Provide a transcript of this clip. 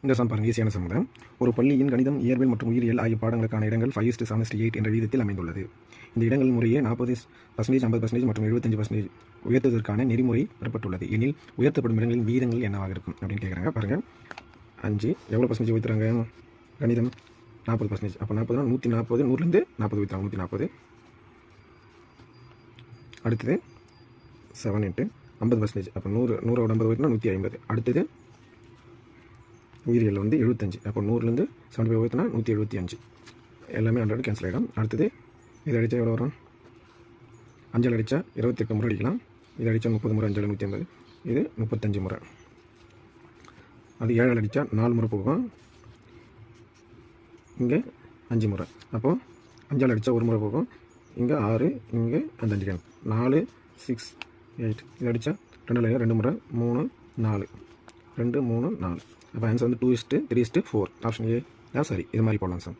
இந்த சம் பாருங்கள், ஈஸியான சம் தான். ஒரு பள்ளியின் கணிதம், இயற்பியல் மற்றும் உயிரியல் ஆகிய பாடங்களுக்கான இடங்கள் 5:7:8 என்ற விகிதத்தில் அமைந்துள்ளது. இந்த இடங்கள் முறையே 40%, 50% மற்றும் 75% உயர்த்துவதற்கான நெறிமுறை பெறப்பட்டுள்ளது. எனில் உயர்த்தப்படும் இடங்களின் விகிதங்கள் என்னவாக இருக்கும் அப்படின்னு கேட்குறாங்க. பாருங்கள், 5 எவ்வளோ பர்சன்டேஜ் உயர்த்துறாங்க? கணிதம் 40%. அப்போ 40னா 140, 100லேருந்து 40 உயர்த்துறாங்க, 140. அடுத்தது 7 × 50%. அப்போ 100ஓட 50 உயர்த்தினா 150. அடுத்தது உயிரியல் 75. அப்போ 100லேருந்து 75 உயர்த்தினா 175. எல்லாமே 100 கேன்சல் ஆகிடும். அடுத்தது இதை அடித்தா எவ்வளோ வரும்? 5 அடித்தா 28 முறை அடிக்கலாம். இதை அடித்தா 30 முறை, 5 150. இது 35 முறை. அது 7 அடித்தா 4 முறை போகும். இங்கே 5 முறை. அப்போது 5 அடித்தா 1 முறை போகும். இங்கே 6, இங்கே அந்த 5 கேன்சல். 4 6 8. இதை அடித்தா 2 முறை, 3 4. 2 3 4. அப்போ ஆன்சர் 2:3:4. ஆப்ஷன் ஏ தான் சரி. இது மாதிரி போடலாம் சார்.